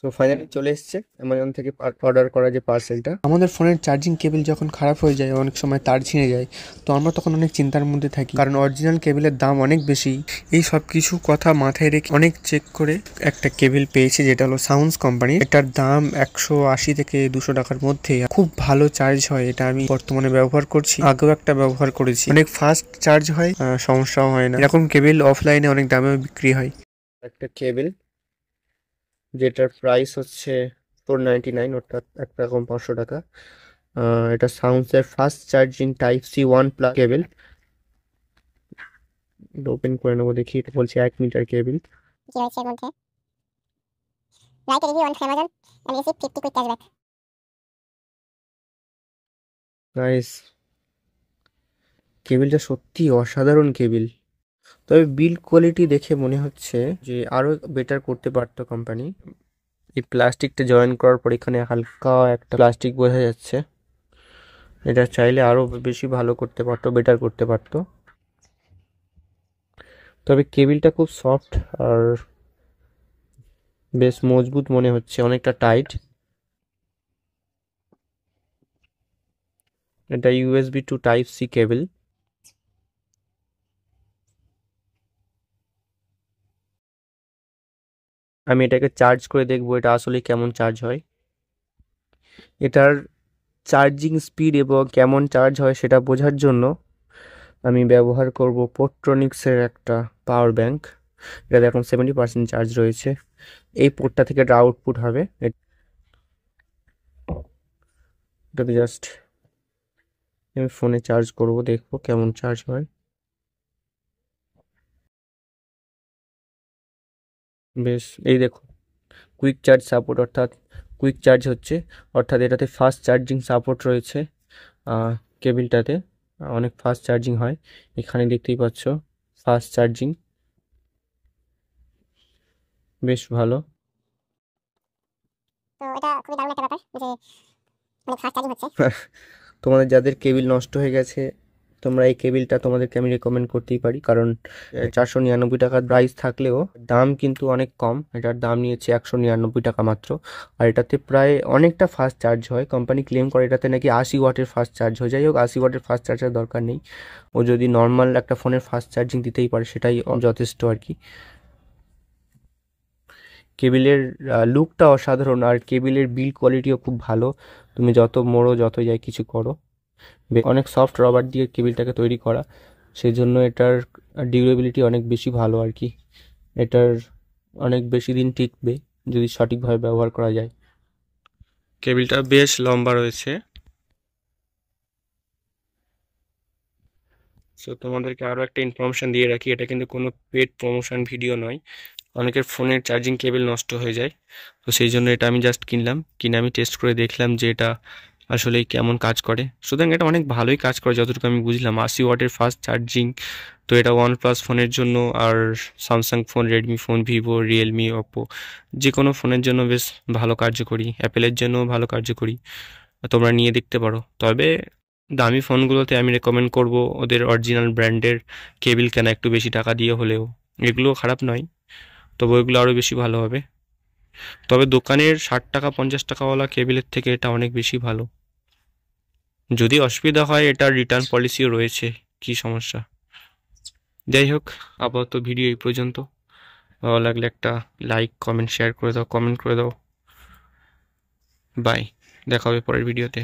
So finally চলে এসেছে Amazon থেকে অর্ডার করা যে পার্সেলটা। আমাদের ফোনের চার্জিং কেবল যখন খারাপ হয়ে যায়, অনেক সময় তার ছিঁড়ে যায়, তো আমরা তখন অনেক চিন্তার মধ্যে থাকি, কারণ অরিজিনাল কেবলের দাম অনেক বেশি। এই সব কিছু কথা মাথায় রেখে অনেক চেক করে একটা কেবল পেয়েছি, যেটা হলো সাউন্ডস কোম্পানির। এটার দাম 180 থেকে 200 টাকার মধ্যে, খুব ভালো চার্জ হয়। এটা আমি বর্তমানে ব্যবহার করছি, আগেও একটা ব্যবহার করেছি, অনেক ফাস্ট চার্জ হয়, সমস্যাও হয় না। এরকম কেবল অফলাইনে অনেক দামেও বিক্রি হয়। একটা কেবল যেটার প্রাইস হচ্ছে 499, অর্থাৎ 1 টাকা কম 500 টাকা। এটা সাউন্ডসের ফাস্ট চার্জিং টাইপ সি 1+ কেবল। ওপেন করে নেবো, দেখি। এটা বলছে 1 মিটার কেবল। কি হয়েছে এর মধ্যে? Write review on Amazon and receive 50 quick cashback. Guys, কেবলটা সত্যি অসাধারণ কেবল। তবে বিল্ড কোয়ালিটি দেখে মনে হচ্ছে যে আরো বেটার করতে পারতো কোম্পানি। এই প্লাস্টিকটা জয়েন করার পর এখানে হালকা একটা প্লাস্টিক বোঝা যাচ্ছে। এটা চাইলে আরো বেশি ভালো করতে পারতো, বেটার করতে পারতো। তবে কেবিলটা খুব সফট আর বেশ মজবুত মনে হচ্ছে, অনেকটা টাইট। এটা USB to type C cable. আমি এটাকে চার্জ করে দেখবো এটা আসলে কেমন চার্জ হয়। এটার চার্জিং স্পিড এবং কেমন চার্জ হয় সেটা বোঝার জন্য আমি ব্যবহার করব পোর্ট্রনিক্সের একটা পাওয়ার ব্যাংক। এটাতে এখন 70% চার্জ রয়েছে। এই পোর্টটা থেকে এটা আউটপুট হবে। এটাতে জাস্ট আমি ফোনে চার্জ করব, দেখবো কেমন চার্জ হয়। বেশ, এই দেখো, কুইক চার্জ সাপোর্ট, অর্থাৎ কুইক চার্জ হচ্ছে, অর্থাৎ এটাতে ফাস্ট চার্জিং সাপোর্ট রয়েছে। কেবিলটাতে অনেক ফাস্ট চার্জিং হয়, এখানে দেখতেই পাচ্ছ ফাস্ট চার্জিং, বেশ ভালো। তো এটা খুবই দারুণ একটা ব্যাপার যে অনেক ফাস্ট চার্জিং হচ্ছে। তোমাদের যাদের কেবিল নষ্ট হয়ে গেছে, তোমরা এই কেবিলটা তোমাদেরকে আমি রেকমেন্ড করতেই পারি, কারণ 499 টাকার প্রাইস থাকলেও দাম কিন্তু অনেক কম। এটার দাম নিয়েছে 199 টাকা মাত্র। আর এটাতে প্রায় অনেকটা ফাস্ট চার্জ হয়। কোম্পানি ক্লেম করে এটাতে নাকি 80 ওয়াটের ফাস্ট চার্জ হয়ে যায়। হোক, 80 ওয়াটের ফাস্ট চার্জার দরকার নেই, ও যদি নর্মাল একটা ফোনের ফাস্ট চার্জিং দিতেই পারে সেটাই যথেষ্ট আর কি। কেবিলের লুকটা অসাধারণ, আর কেবিলের বিল্ড কোয়ালিটিও খুব ভালো। তুমি যত মোড়ো, যত যাই কিছু করো, অনেক সফট রবার দিয়ে কেবিলটাকে তৈরি করা, সেই জন্য এটার ডিউরেবিলিটি অনেক বেশি ভালো আর কি। এটার অনেক বেশি দিন টিকবে যদি সঠিকভাবে ব্যবহার করা যায়। কেবিলটা বেশ লম্বা রয়েছে। সো তোমাদেরকে আরও একটা ইনফরমেশন দিয়ে রাখি, এটা কিন্তু কোনো পেড প্রমোশন ভিডিও নয়। অনেকের ফোনের চার্জিং কেবল নষ্ট হয়ে যায়, তো সেই জন্য এটা আমি জাস্ট কিনলাম, কিনে আমি টেস্ট করে দেখলাম যে এটা আসলে কেমন কাজ করে। সুতরাং এটা অনেক ভালোই কাজ করে যতটুকু আমি বুঝলাম। 80 ওয়াটের ফাস্ট চার্জিং, তো এটা OnePlus ফোনের জন্য, আর Samsung phone, Redmi phone, Vivo, Realme, Oppo, যে কোনো ফোনের জন্য বেশ ভালো কার্যকরী। অ্যাপেলের জন্য ভালো কার্যকরী, তোমরা নিয়ে দেখতে পারো। তবে দামি ফোনগুলোতে আমি রেকমেন্ড করব ওদের অরিজিনাল ব্র্যান্ডের কেবিল কেনা, একটু বেশি টাকা দিয়ে হলেও। এগুলো খারাপ নয়, তবে ওইগুলো আরও বেশি ভালো হবে। তবে দোকানের 60 টাকা 50 টাকাওয়ালা কেবিলের থেকে এটা অনেক বেশি ভালো। যদি অসুবিধা হয় এটার রিটার্ন পলিসিও রয়েছে, কি সমস্যা। যাই হোক, আপাতত ভিডিও এই পর্যন্ত। ভালো লাগলে একটা লাইক, কমেন্ট, শেয়ার করে দাও, কমেন্ট করে দাও। বাই, দেখা হবে পরের ভিডিওতে।